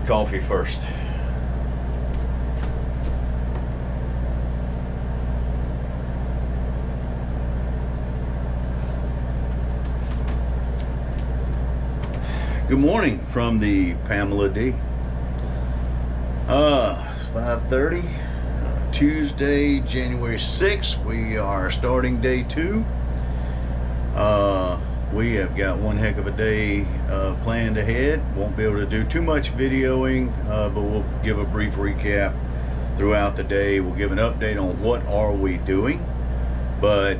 coffee first. Good morning from the Pamela D. It's 5:30, Tuesday, January 6th. We are starting day 2. We have got one heck of a day planned ahead. Won't be able to do too much videoing, but we'll give a brief recap throughout the day. We'll give an update on what are we doing. But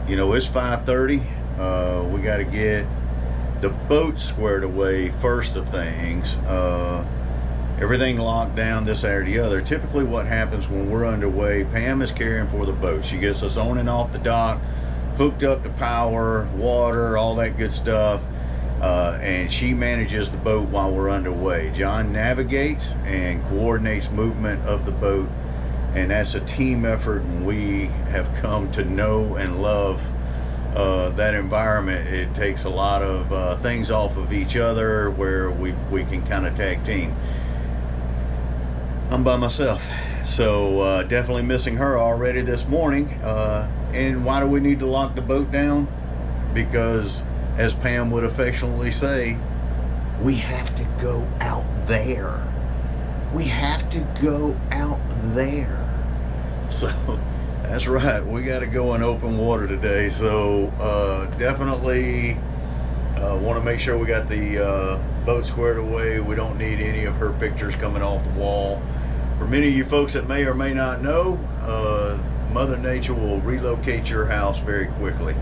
it's 5:30. We got to get the boat squared away first of things. Everything locked down, this, that, or the other. Typically what happens when we're underway, Pam is caring for the boat. She gets us on and off the dock, hooked up to power, water, all that good stuff, and she manages the boat while we're underway. John navigates and coordinates movement of the boat, and that's a team effort, and we have come to know and love that environment. It takes a lot of things off of each other where we can kind of tag team. I'm by myself, so definitely missing her already this morning. And why do we need to lock the boat down? Because, as Pam would affectionately say, we have to go out there. We have to go out there. So that's right, we got to go in open water today. So definitely want to make sure we got the boat squared away. We don't need any of her pictures coming off the wall. For many of you folks that may or may not know, Mother Nature will relocate your house very quickly.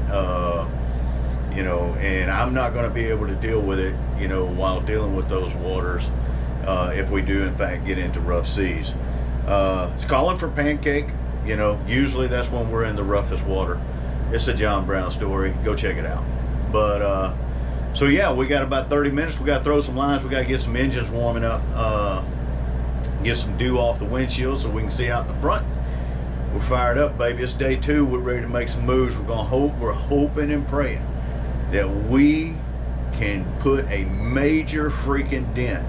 And I'm not going to be able to deal with it, while dealing with those waters, if we do in fact get into rough seas. It's calling for pancake. Usually that's when we're in the roughest water. It's a John Brown story. Go check it out. But so yeah, we got about 30 minutes. We got to throw some lines. We got to get some engines warming up, get some dew off the windshield so we can see out the front. We're fired up, baby. It's day 2. We're ready to make some moves. We're hoping and praying that we can put a major freaking dent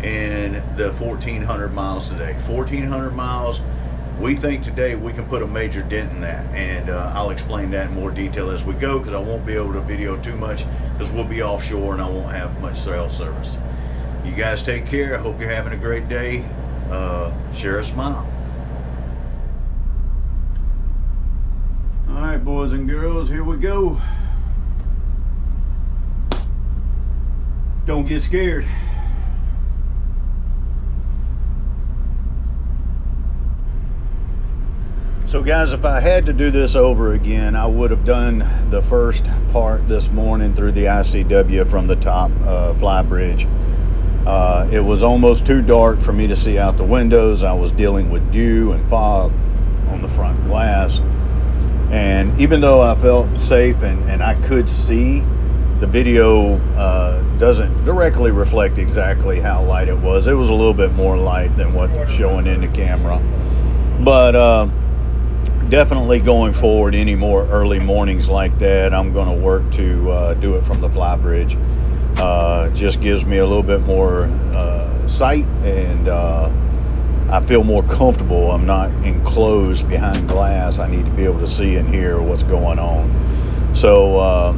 in the 1,400 miles today. 1,400 miles. We think today we can put a major dent in that, and I'll explain that in more detail as we go, because I won't be able to video too much because we'll be offshore and I won't have much cell service. You guys take care. I hope you're having a great day. Share a smile. All right, boys and girls, here we go. Don't get scared. So guys, if I had to do this over again, I would have done the first part this morning through the ICW from the top fly bridge. It was almost too dark for me to see out the windows. I was dealing with dew and fog on the front glass. And even though I felt safe and I could see, the video doesn't directly reflect exactly how light it was. It was a little bit more light than what's showing in the camera. But definitely going forward, any more early mornings like that, I'm going to work to do it from the fly bridge. Just gives me a little bit more sight, and I feel more comfortable. I'm not enclosed behind glass. I need to be able to see and hear what's going on. So,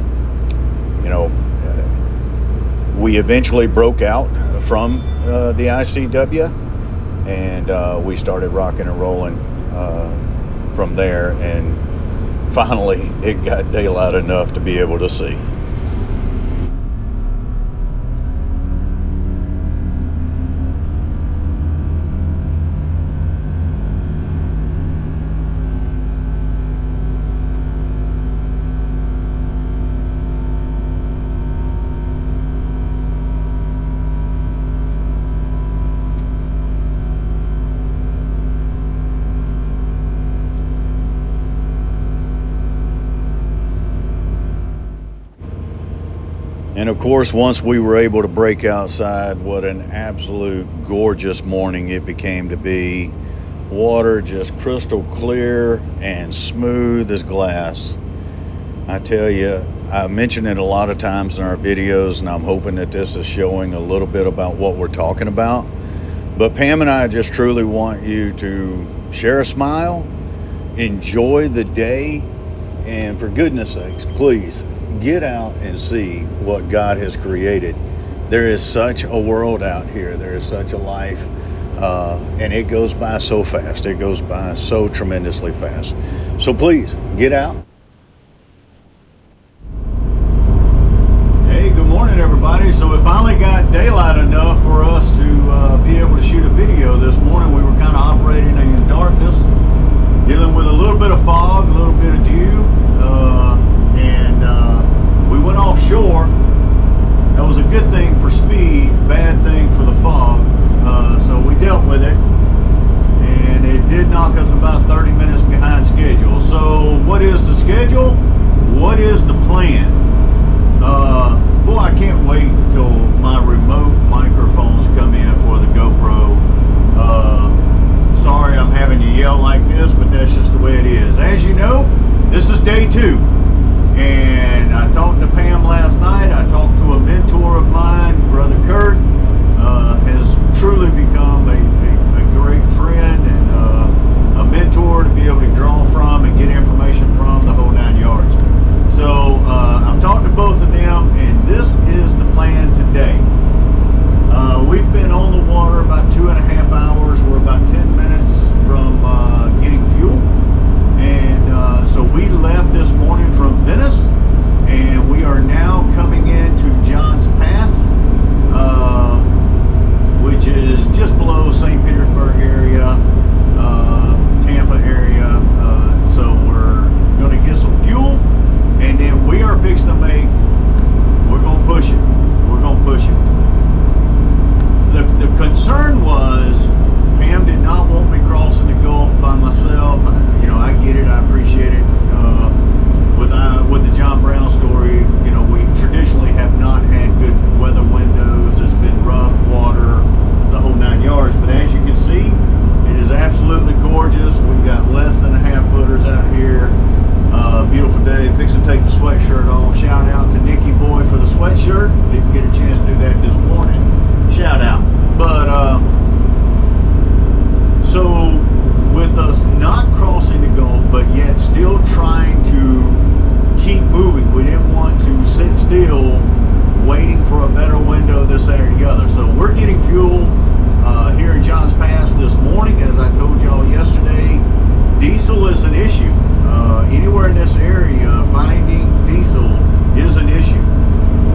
we eventually broke out from the ICW, and we started rocking and rolling from there, and finally it got daylight enough to be able to see. And of course, once we were able to break outside, what an absolute gorgeous morning it became to be. Water just crystal clear and smooth as glass. I tell you, I mention it a lot of times in our videos, and I'm hoping that this is showing a little bit about what we're talking about. But Pam and I just truly want you to share a smile, enjoy the day, and for goodness sakes, please get out and see what God has created. There is such a world out here. There is such a life, and it goes by so fast. It goes by so tremendously fast. So please, get out. Hey, good morning, everybody. So it finally got daylight enough for us to be able to shoot a video this morning. We were kind of operating in darkness, dealing with a little bit of fog, a little bit of dew, and we went offshore. That was a good thing for speed, bad thing for the fog. So we dealt with it, and it did knock us about 30 minutes behind schedule. So what is the schedule? What is the plan? Boy, I can't wait till my remote microphones come in for the GoPro. Sorry I'm having to yell like this, but that's just the way it is. As you know, this is day 2. And I talked to Pam last night. I talked to a mentor of mine, Brother Kurt. Has truly become a great friend and a mentor to be able to draw from and get information from, the whole 9 yards. So I've talked to both of them, and this is the plan today. We've been on the water about 2.5 hours. We're about 10 minutes from getting fuel. And so we left this morning from Venice, and we are now coming into Johns Pass, which is just below St. Petersburg area, Tampa area. So we're going to get some fuel, and then we are fixing to we're going to push it. We're going to push it. The concern was Pam did not want me crossing the Gulf by myself. You know, I get it. I appreciate it. With the John Brown story, you know, we traditionally have not had good weather windows. It's been rough water, the whole 9 yards. But as you can see, it is absolutely gorgeous. We've got less than 1/2 footers out here. Beautiful day. Fixing to take the sweatshirt off. Shout out to Nicky Boy for the sweatshirt. Didn't get a chance to do that this morning. Shout out. But so with us not crossing the Gulf, but yet still trying to keep moving, we didn't want to sit still waiting for a better window, this, that, or the other. So we're getting fuel here in Johns Pass this morning. As I told y'all yesterday, diesel is an issue. Anywhere in this area, finding diesel is an issue.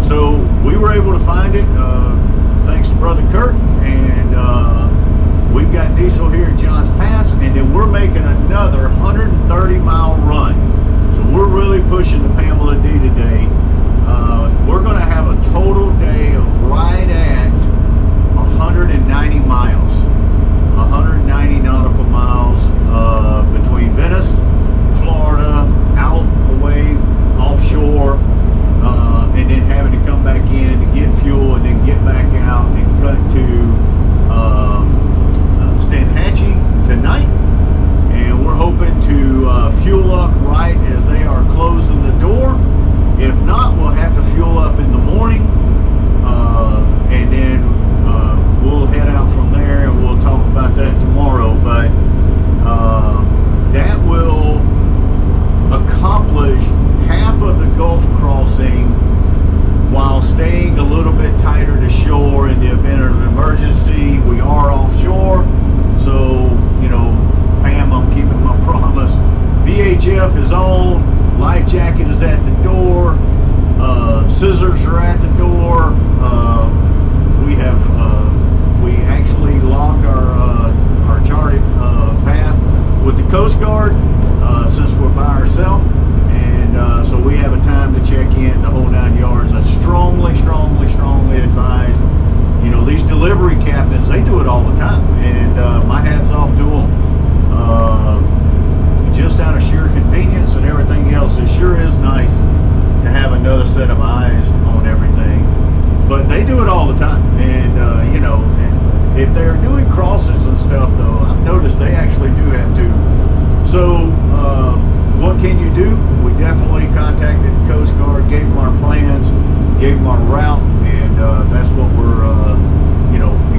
So we were able to find it thanks to Brother Kurt, and we've got diesel here in Johns Pass, and then we're making another 130-mile run. So we're really pushing the Pamela D today. We're going to have a total day of right at 190 miles. 190 nautical miles between Venice, Florida, out away, offshore, and then having to come back in to get fuel and then get back out and cut to Steinhatchee tonight. And we're hoping to fuel up right as they are closing the door. If not, we'll have to fuel up in the morning, and then we'll head out from there, and we'll talk about that tomorrow. But that will accomplish half of the Gulf crossing while staying a little bit tighter to shore in the event of an emergency. We are offshore, so, you know, Pam, I'm keeping my promise. VHF is on, life jacket is at the door, scissors are at the door. We actually logged our charted path with the Coast Guard since we're by ourselves, and so we have a time to check in the whole 9 yards. I strongly advise, you know, these delivery captains, they do it all the time, and my hat's off to them. Just out of sheer convenience and everything else, it sure is nice to have another set of eyes on everything. But they do it all the time, and you know, if they're doing crossings and stuff, though, I've noticed they actually do have to. So what can you do? We definitely contacted the Coast Guard, gave them our plans, gave them our route, and that's what we're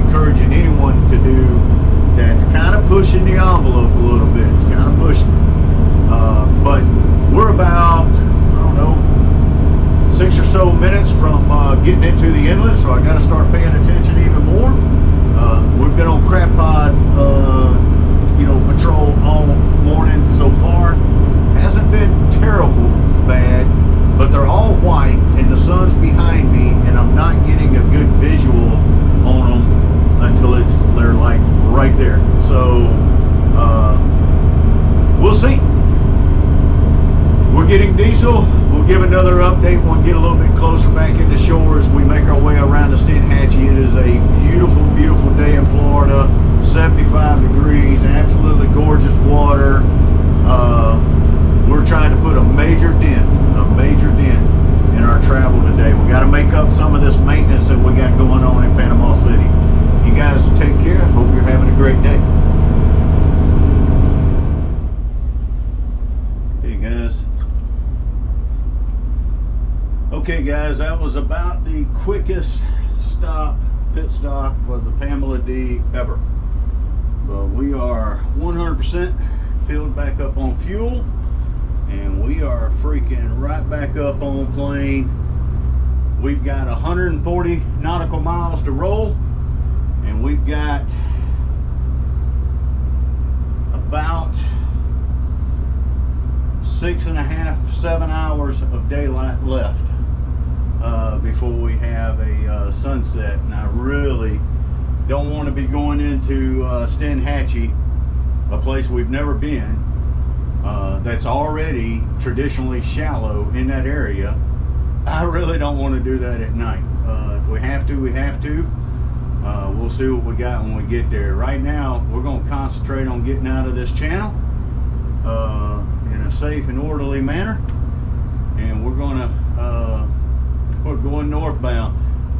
encouraging anyone to do that's kind of pushing the envelope a little bit. It's kind of pushing, but we're about, I don't know, 6 or so minutes from getting into the inlet, so I got to start paying attention even more. We've been on crab pod patrol all morning so far. Hasn't been terrible bad, but they're all white and the sun's behind me, and I'm not getting a good visual on them until they're like right there. So we'll see. We're getting diesel. We'll give another update when we get a little bit closer back into shore as we make our way around the Steinhatchee. It is a beautiful, beautiful day in Florida. 75 degrees, absolutely gorgeous water. We're trying to put a major dent in our travel today. We got to make up some of this maintenance that we got going on in Panama City. You guys take care. Hope you're having a great day. Okay guys, that was about the quickest pit stop for the Pamela D ever. But we are 100% filled back up on fuel, and we are freaking right back up on plane. We've got 140 nautical miles to roll, and we've got about 6.5, 7 hours of daylight left before we have a sunset. And I really don't want to be going into Steinhatchee, a place we've never been, that's already traditionally shallow in that area. I really don't want to do that at night. If we have to, we have to. We'll see what we got when we get there. Right now, we're going to concentrate on getting out of this channel in a safe and orderly manner, and we're going northbound.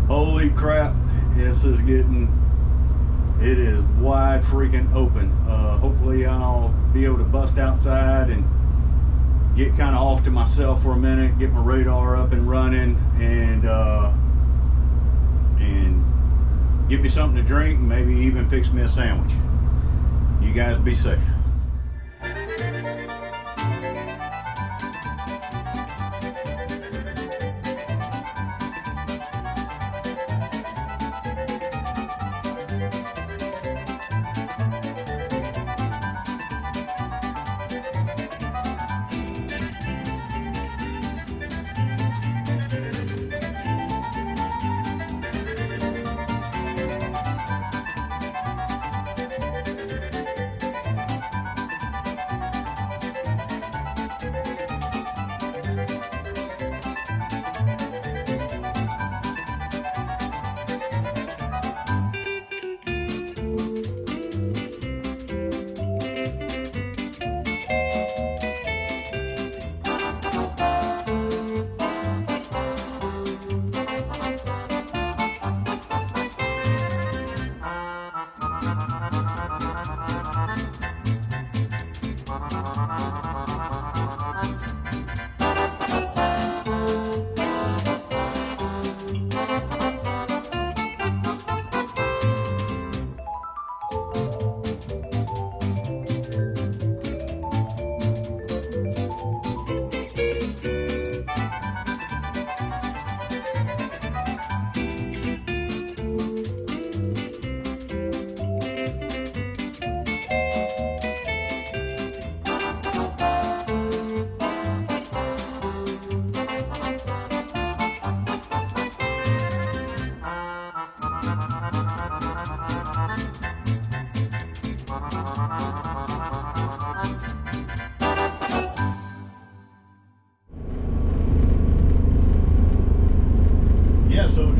Holy crap, this is it is wide freaking open. Hopefully I'll be able to bust outside and get kind of off to myself for a minute, get my radar up and running, and get me something to drink, and maybe even fix me a sandwich. You guys be safe.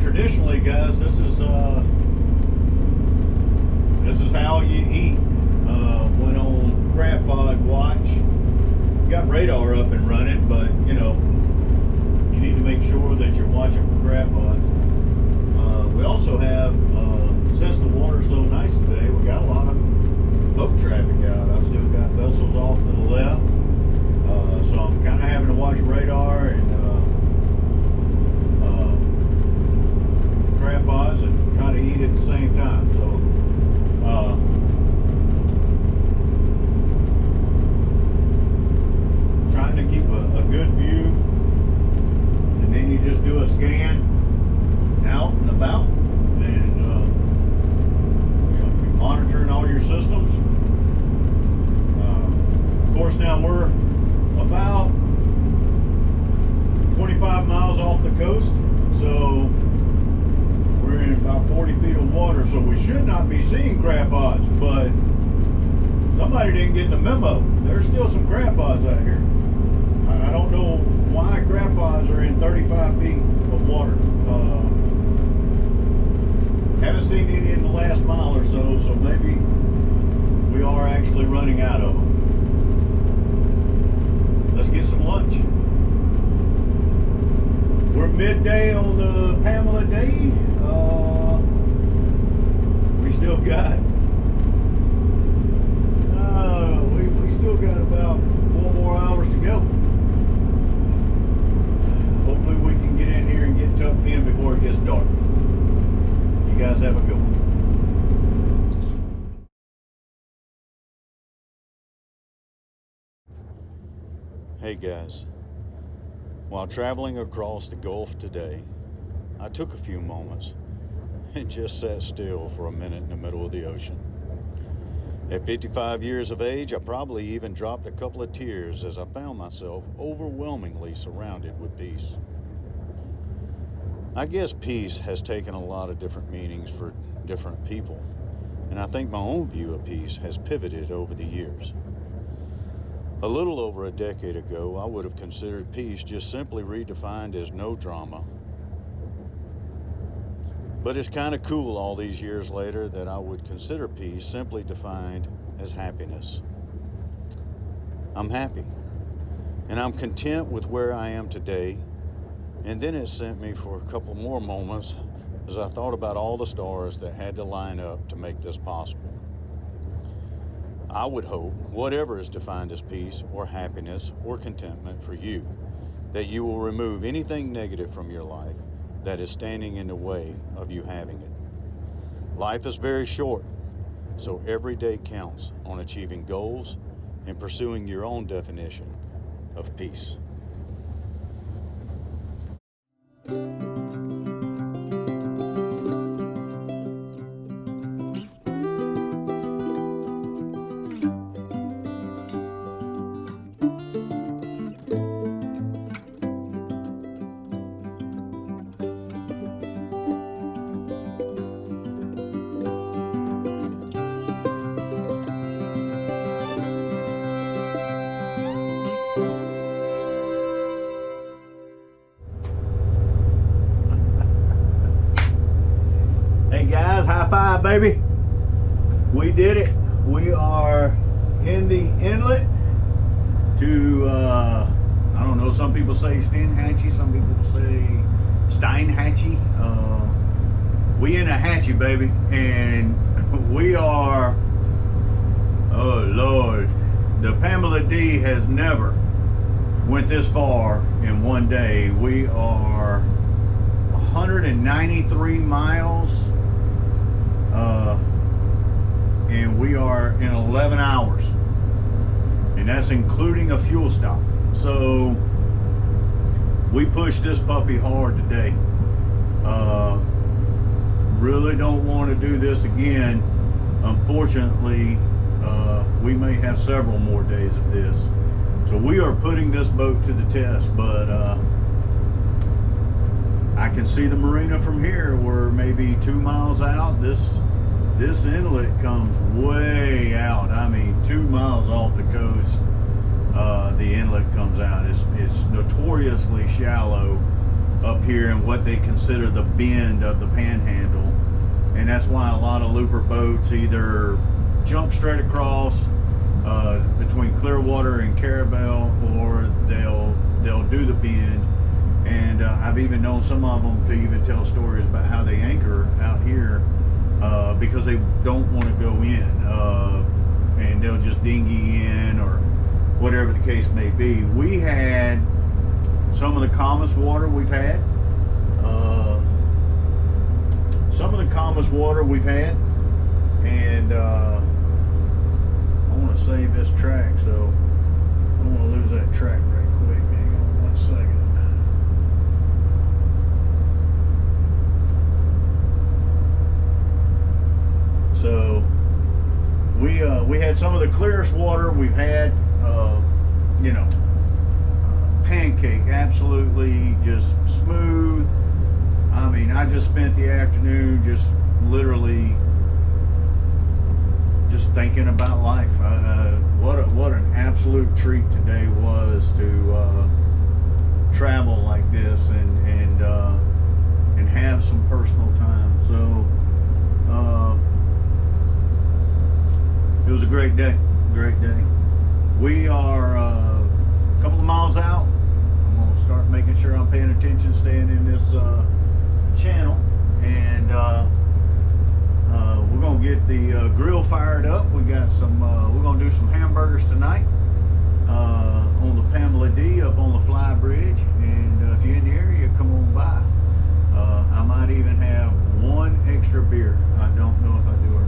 Traditionally, guys, this is how you eat when on crab pod watch. Got radar up and running, but you need to make sure that you're watching for crab pods. We also have, since the water's so nice today, we got a lot of boat traffic out. I've still got vessels off to the left. So I'm kind of having to watch radar and crab pods and try to eat at the same time. So trying to keep a good view, and then you just do a scan out and about, and you're monitoring all your systems. Of course, now we're about 25 miles off the coast, so we're in about 40 feet of water, so we should not be seeing crab pods, but somebody didn't get the memo. There's still some crab pods out here. I don't know why crab pods are in 35 feet of water. Haven't seen any in the last mile or so, so maybe we are actually running out of them. Let's get some lunch. We're midday on the Pamela D. We still got we still got about 4 more hours to go. Hopefully we can get in here and get tucked in before it gets dark. You guys have a good one. Hey guys, while traveling across the Gulf today, I took a few moments and just sat still for a minute in the middle of the ocean. At 55 years of age, I probably even dropped a couple of tears as I found myself overwhelmingly surrounded with peace. I guess peace has taken a lot of different meanings for different people, and I think my own view of peace has pivoted over the years. A little over a decade ago, I would have considered peace just simply redefined as no drama. But it's kind of cool all these years later that I would consider peace simply defined as happiness. I'm happy, and I'm content with where I am today, and then it sent me for a couple more moments as I thought about all the stars that had to line up to make this possible. I would hope, whatever is defined as peace or happiness or contentment for you, that you will remove anything negative from your life that is standing in the way of you having it. Life is very short, so every day counts on achieving goals and pursuing your own definition of peace. Hey guys, high five, baby. We did it. We are in the inlet to, I don't know, some people say Steinhatchee, some people say Steinhatchee. We in a hatchie, baby, and we are, oh Lord, the Pamela D has never went this far in one day. We are 193 miles, and we are in 11 hours, and that's including a fuel stop. So we pushed this puppy hard today. Really don't want to do this again. Unfortunately, we may have several more days of this. So we are putting this boat to the test, but I can see the marina from here. We're maybe 2 miles out. This inlet comes way out. I mean, 2 miles off the coast, the inlet comes out. It's notoriously shallow up here in what they consider the bend of the Panhandle, and that's why a lot of looper boats either jump straight across between Clearwater and Carabel, or they'll do the bend. And I've even known some of them to even tell stories about how they anchor out here because they don't want to go in, and they'll just dinghy in, or whatever the case may be. We had some of the calmest water we've had. And I want to save this track, so I don't want to lose that track right quick. Hang on 1 second. So we had some of the clearest water we've had. You know, pancake, absolutely just smooth. I mean, I just spent the afternoon just literally just thinking about life. What an absolute treat today was to travel like this and have some personal time. So it was a great day. We are a couple of miles out. I'm going to start making sure I'm paying attention, staying in this channel, and we're going to get the grill fired up. We got some, we're going to do some hamburgers tonight on the Pamela D up on the Fly Bridge, and if you're in the area, come on by. I might even have one extra beer. I don't know if I do